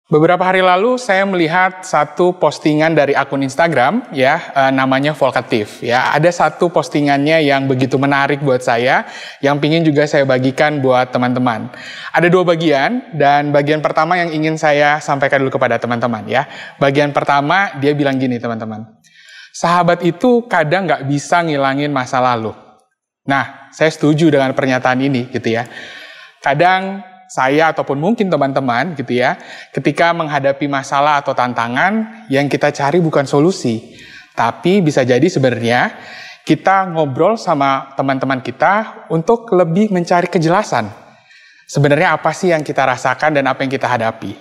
Beberapa hari lalu saya melihat satu postingan dari akun Instagram namanya Volkatif ya. Ada satu postingannya yang begitu menarik buat saya yang pingin juga saya bagikan buat teman-teman. Ada dua bagian dan bagian pertama yang ingin saya sampaikan dulu kepada teman-teman ya. Bagian pertama dia bilang gini teman-teman. Sahabat itu kadang nggak bisa ngilangin masa lalu. Nah, saya setuju dengan pernyataan ini gitu ya. Kadang saya ataupun mungkin teman-teman gitu ya, ketika menghadapi masalah atau tantangan, yang kita cari bukan solusi, tapi bisa jadi sebenarnya kita ngobrol sama teman-teman kita untuk lebih mencari kejelasan. Sebenarnya apa sih yang kita rasakan dan apa yang kita hadapi.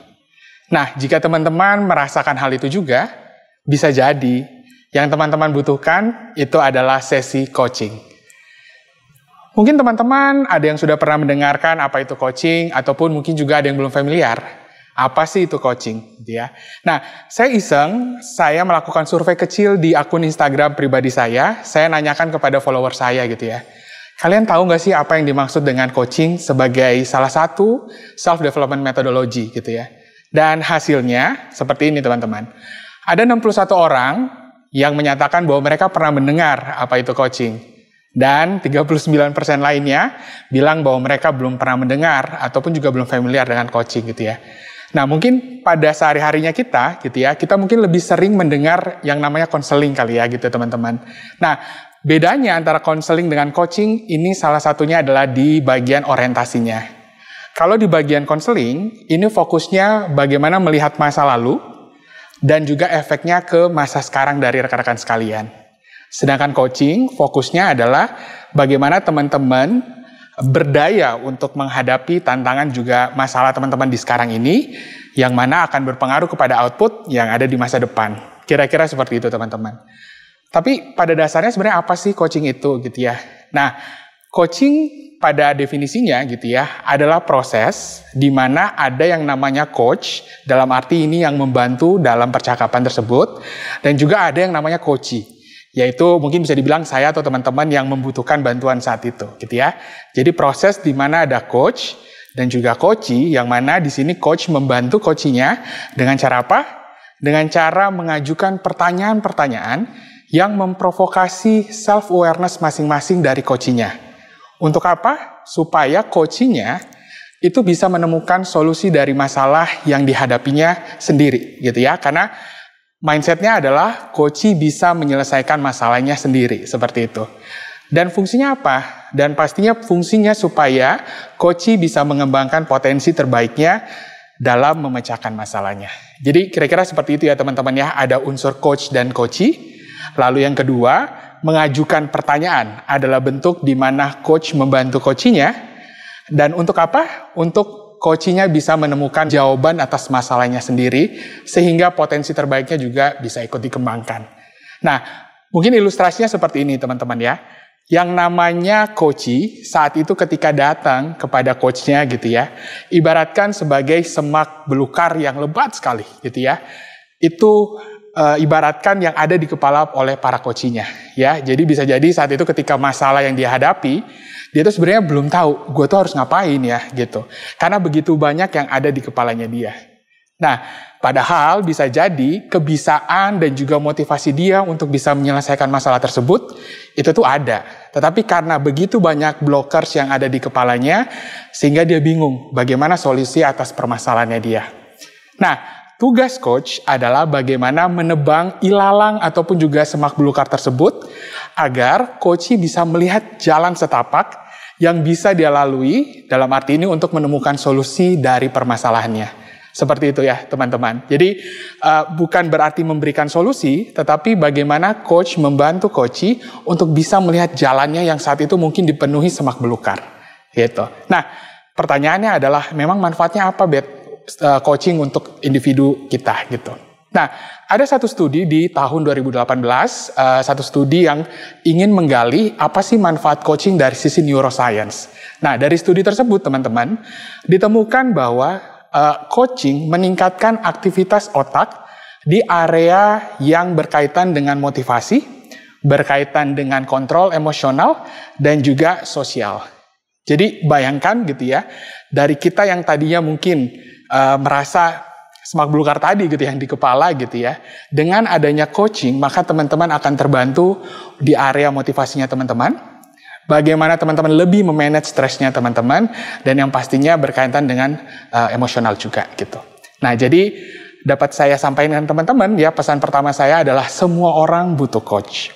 Nah, jika teman-teman merasakan hal itu juga, bisa jadi yang teman-teman butuhkan itu adalah sesi coaching. Mungkin teman-teman ada yang sudah pernah mendengarkan apa itu coaching, ataupun mungkin juga ada yang belum familiar. Apa sih itu coaching? Gitu ya. Nah, saya melakukan survei kecil di akun Instagram pribadi saya nanyakan kepada follower saya gitu ya. Kalian tahu nggak sih apa yang dimaksud dengan coaching sebagai salah satu self-development methodology gitu ya. Dan hasilnya seperti ini teman-teman. Ada 61 orang yang menyatakan bahwa mereka pernah mendengar apa itu coaching. Dan 39% lainnya bilang bahwa mereka belum pernah mendengar ataupun juga belum familiar dengan coaching gitu ya. Nah mungkin pada sehari-harinya kita gitu ya, kita mungkin lebih sering mendengar yang namanya konseling kali ya gitu teman-teman. Nah bedanya antara konseling dengan coaching ini salah satunya adalah di bagian orientasinya. Kalau di bagian konseling ini fokusnya bagaimana melihat masa lalu dan juga efeknya ke masa sekarang dari rekan-rekan sekalian. Sedangkan coaching fokusnya adalah bagaimana teman-teman berdaya untuk menghadapi tantangan juga masalah teman-teman di sekarang ini yang mana akan berpengaruh kepada output yang ada di masa depan. Kira-kira seperti itu teman-teman. Tapi pada dasarnya sebenarnya apa sih coaching itu gitu ya. Nah, coaching pada definisinya gitu ya adalah proses di mana ada yang namanya coach, dalam arti ini yang membantu dalam percakapan tersebut, dan juga ada yang namanya coachee. Yaitu mungkin bisa dibilang saya atau teman-teman yang membutuhkan bantuan saat itu, gitu ya. Jadi proses di mana ada coach dan juga coachee, yang mana di sini coach membantu coachee-nya dengan cara apa? Dengan cara mengajukan pertanyaan-pertanyaan yang memprovokasi self-awareness masing-masing dari coachee-nya. Untuk apa? Supaya coachee-nya itu bisa menemukan solusi dari masalah yang dihadapinya sendiri, gitu ya. Karena mindset-nya adalah coachee bisa menyelesaikan masalahnya sendiri, seperti itu. Dan fungsinya apa? Dan pastinya fungsinya supaya coachee bisa mengembangkan potensi terbaiknya dalam memecahkan masalahnya. Jadi kira-kira seperti itu ya teman-teman ya, ada unsur coach dan coachee. Lalu yang kedua, mengajukan pertanyaan adalah bentuk di mana coach membantu coachee-nya. Dan untuk apa? Untuk coachee-nya bisa menemukan jawaban atas masalahnya sendiri, sehingga potensi terbaiknya juga bisa ikut dikembangkan. Nah, mungkin ilustrasinya seperti ini teman-teman ya. Yang namanya coachee, saat itu ketika datang kepada coach-nya gitu ya, ibaratkan sebagai semak belukar yang lebat sekali gitu ya. Itu ibaratkan yang ada di kepala oleh para coachee-nya ya. Jadi bisa jadi saat itu ketika masalah yang dia hadapi, dia tuh sebenarnya belum tahu, gue tuh harus ngapain ya, gitu. Karena begitu banyak yang ada di kepalanya dia. Nah, padahal bisa jadi kebiasaan dan juga motivasi dia untuk bisa menyelesaikan masalah tersebut, itu tuh ada. Tetapi karena begitu banyak blockers yang ada di kepalanya, sehingga dia bingung bagaimana solusi atas permasalahannya dia. Nah, tugas coach adalah bagaimana menebang ilalang ataupun juga semak belukar tersebut, agar coachee bisa melihat jalan setapak yang bisa dia lalui dalam arti ini untuk menemukan solusi dari permasalahannya. Seperti itu ya teman-teman. Jadi bukan berarti memberikan solusi, tetapi bagaimana coach membantu coachee untuk bisa melihat jalannya yang saat itu mungkin dipenuhi semak belukar. Gitu. Nah pertanyaannya adalah memang manfaatnya apa coaching untuk individu kita gitu. Nah, ada satu studi di tahun 2018, satu studi yang ingin menggali apa sih manfaat coaching dari sisi neuroscience. Nah, dari studi tersebut, teman-teman, ditemukan bahwa coaching meningkatkan aktivitas otak di area yang berkaitan dengan motivasi, berkaitan dengan kontrol emosional dan juga sosial. Jadi bayangkan gitu ya, dari kita yang tadinya mungkin merasa semak belukar tadi gitu yang di kepala gitu ya, dengan adanya coaching maka teman-teman akan terbantu di area motivasinya teman-teman, bagaimana teman-teman lebih memanage stresnya teman-teman, dan yang pastinya berkaitan dengan emosional juga gitu. Nah, jadi dapat saya sampaikan teman-teman ya, pesan pertama saya adalah semua orang butuh coach.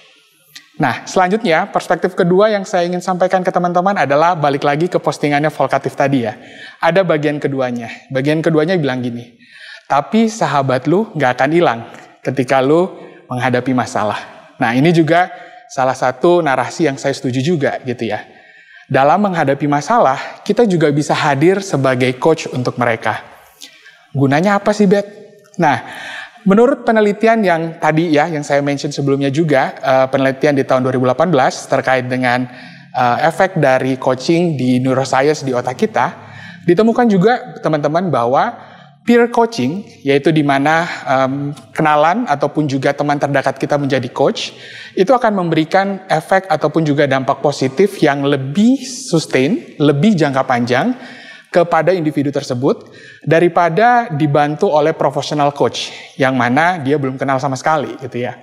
Nah, selanjutnya perspektif kedua yang saya ingin sampaikan ke teman-teman adalah balik lagi ke postingannya Volkatif tadi ya. Ada bagian keduanya. Bagian keduanya bilang gini, tapi sahabat lu gak akan hilang ketika lu menghadapi masalah. Nah, ini juga salah satu narasi yang saya setuju juga gitu ya. Dalam menghadapi masalah, kita juga bisa hadir sebagai coach untuk mereka. Gunanya apa sih, Bet? Nah, menurut penelitian yang tadi ya, yang saya mention sebelumnya juga, penelitian di tahun 2018 terkait dengan efek dari coaching di neuroscience di otak kita, ditemukan juga teman-teman bahwa peer coaching, yaitu di mana kenalan ataupun juga teman terdekat kita menjadi coach, itu akan memberikan efek ataupun juga dampak positif yang lebih sustain, lebih jangka panjang kepada individu tersebut daripada dibantu oleh professional coach yang mana dia belum kenal sama sekali gitu ya.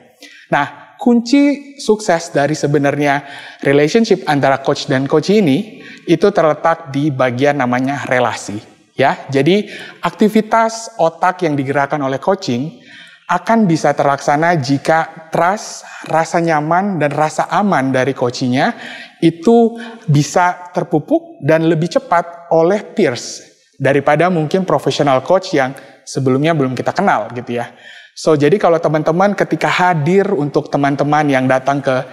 Nah, kunci sukses dari sebenarnya relationship antara coach dan coach ini itu terletak di bagian namanya relasi ya. Jadi aktivitas otak yang digerakkan oleh coaching akan bisa terlaksana jika trust, rasa nyaman dan rasa aman dari coachingnya itu bisa terpupuk dan lebih cepat oleh peers daripada mungkin professional coach yang sebelumnya belum kita kenal gitu ya. So, jadi kalau teman-teman ketika hadir untuk teman-teman yang datang ke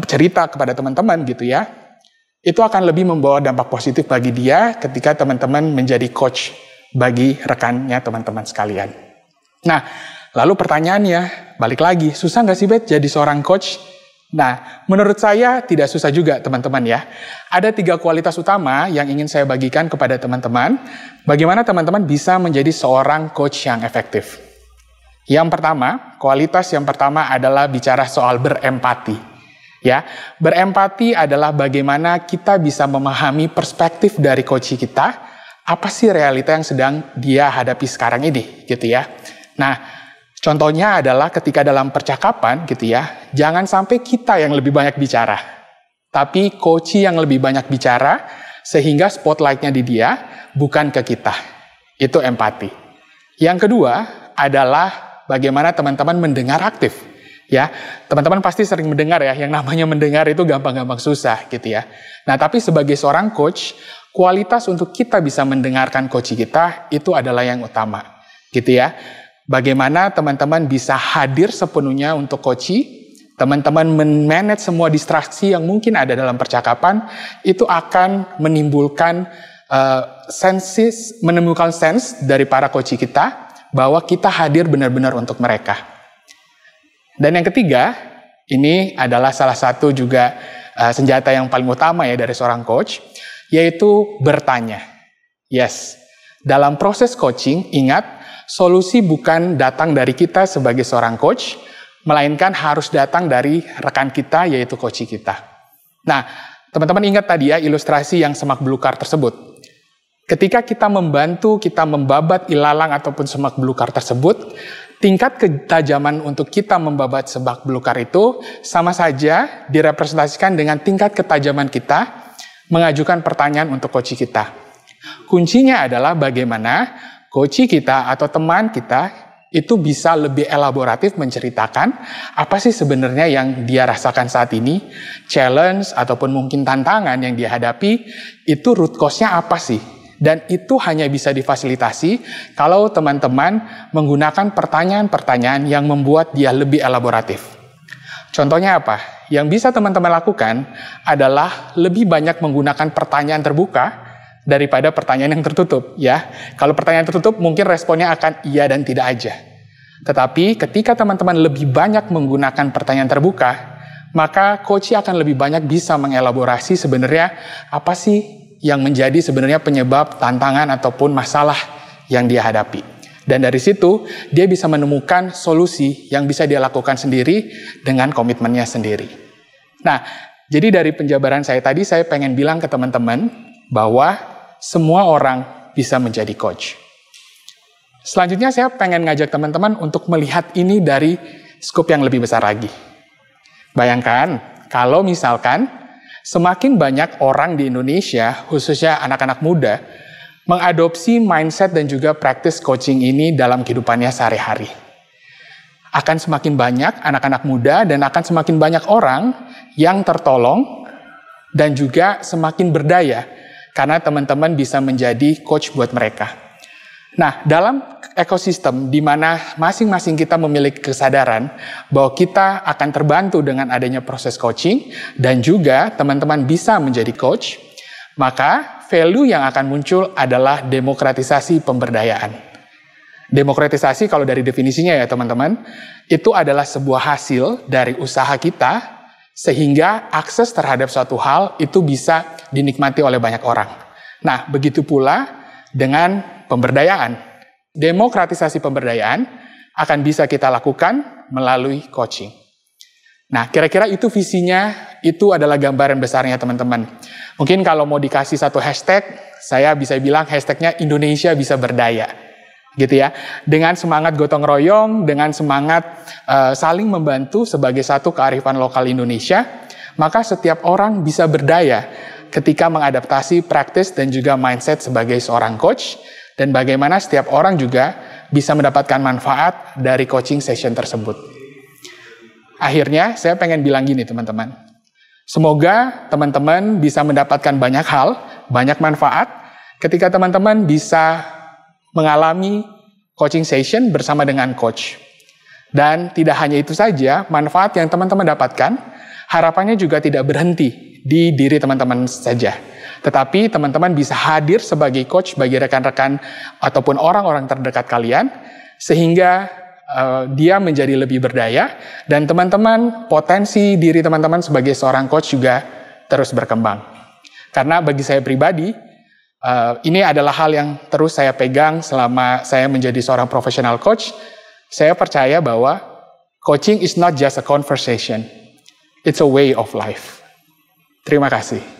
cerita kepada teman-teman gitu ya, itu akan lebih membawa dampak positif bagi dia ketika teman-teman menjadi coach bagi rekannya teman-teman sekalian. Nah, lalu pertanyaannya, balik lagi, susah nggak sih Bet jadi seorang coach? Nah, menurut saya tidak susah juga teman-teman ya. Ada 3 kualitas utama yang ingin saya bagikan kepada teman-teman. Bagaimana teman-teman bisa menjadi seorang coach yang efektif? Yang pertama, kualitas yang pertama adalah bicara soal berempati. Ya, berempati adalah bagaimana kita bisa memahami perspektif dari coach kita, apa sih realita yang sedang dia hadapi sekarang ini, gitu ya. Nah, contohnya adalah ketika dalam percakapan gitu ya, jangan sampai kita yang lebih banyak bicara, tapi coach yang lebih banyak bicara sehingga spotlight-nya di dia, bukan ke kita. Itu empati. Yang kedua adalah bagaimana teman-teman mendengar aktif. Ya, teman-teman pasti sering mendengar ya, yang namanya mendengar itu gampang-gampang susah gitu ya. Nah, tapi sebagai seorang coach, kualitas untuk kita bisa mendengarkan coach kita itu adalah yang utama, gitu ya. Bagaimana teman-teman bisa hadir sepenuhnya untuk coach, teman-teman manage semua distraksi yang mungkin ada dalam percakapan, itu akan menimbulkan sense dari para coach kita bahwa kita hadir benar-benar untuk mereka. Dan yang ketiga, ini adalah salah satu juga senjata yang paling utama ya dari seorang coach, yaitu bertanya. Yes, dalam proses coaching, ingat, solusi bukan datang dari kita sebagai seorang coach, melainkan harus datang dari rekan kita, yaitu coach kita. Nah, teman-teman ingat tadi ya ilustrasi yang semak belukar tersebut. Ketika kita membantu, kita membabat ilalang ataupun semak belukar tersebut, tingkat ketajaman untuk kita membabat semak belukar itu sama saja direpresentasikan dengan tingkat ketajaman kita mengajukan pertanyaan untuk coach kita. Kuncinya adalah bagaimana coach kita atau teman kita itu bisa lebih elaboratif menceritakan apa sih sebenarnya yang dia rasakan saat ini, challenge ataupun mungkin tantangan yang dia hadapi, itu root cause-nya apa sih? Dan itu hanya bisa difasilitasi kalau teman-teman menggunakan pertanyaan-pertanyaan yang membuat dia lebih elaboratif. Contohnya apa? Yang bisa teman-teman lakukan adalah lebih banyak menggunakan pertanyaan terbuka daripada pertanyaan yang tertutup. Ya, kalau pertanyaan tertutup mungkin responnya akan iya dan tidak aja. Tetapi ketika teman-teman lebih banyak menggunakan pertanyaan terbuka, maka coach akan lebih banyak bisa mengelaborasi sebenarnya apa sih yang menjadi sebenarnya penyebab tantangan ataupun masalah yang dia hadapi. Dan dari situ, dia bisa menemukan solusi yang bisa dia lakukan sendiri dengan komitmennya sendiri. Nah, jadi dari penjabaran saya tadi, saya pengen bilang ke teman-teman bahwa semua orang bisa menjadi coach. Selanjutnya saya pengen ngajak teman-teman untuk melihat ini dari skop yang lebih besar lagi. Bayangkan, kalau misalkan semakin banyak orang di Indonesia, khususnya anak-anak muda, mengadopsi mindset dan juga praktis coaching ini dalam kehidupannya sehari-hari. Akan semakin banyak anak-anak muda dan akan semakin banyak orang yang tertolong dan juga semakin berdaya karena teman-teman bisa menjadi coach buat mereka. Nah, dalam ekosistem di mana masing-masing kita memiliki kesadaran bahwa kita akan terbantu dengan adanya proses coaching dan juga teman-teman bisa menjadi coach, maka value yang akan muncul adalah demokratisasi pemberdayaan. Demokratisasi kalau dari definisinya ya teman-teman, itu adalah sebuah hasil dari usaha kita sehingga akses terhadap suatu hal itu bisa dinikmati oleh banyak orang. Nah, begitu pula dengan pemberdayaan. Demokratisasi pemberdayaan akan bisa kita lakukan melalui coaching. Nah, kira-kira itu visinya, itu adalah gambaran besarnya teman-teman. Mungkin kalau mau dikasih satu hashtag, saya bisa bilang hashtagnya Indonesia bisa berdaya. Gitu ya. Dengan semangat gotong royong, dengan semangat saling membantu sebagai satu kearifan lokal Indonesia, maka setiap orang bisa berdaya ketika mengadaptasi praktis dan juga mindset sebagai seorang coach, dan bagaimana setiap orang juga bisa mendapatkan manfaat dari coaching session tersebut. Akhirnya, saya pengen bilang gini teman-teman. Semoga teman-teman bisa mendapatkan banyak hal, banyak manfaat, ketika teman-teman bisa mengalami coaching session bersama dengan coach. Dan tidak hanya itu saja, manfaat yang teman-teman dapatkan, harapannya juga tidak berhenti di diri teman-teman saja. Tetapi teman-teman bisa hadir sebagai coach bagi rekan-rekan ataupun orang-orang terdekat kalian, sehingga dia menjadi lebih berdaya, dan teman-teman, potensi diri teman-teman sebagai seorang coach juga terus berkembang. Karena bagi saya pribadi, ini adalah hal yang terus saya pegang selama saya menjadi seorang professional coach. Saya percaya bahwa coaching is not just a conversation, it's a way of life. Terima kasih.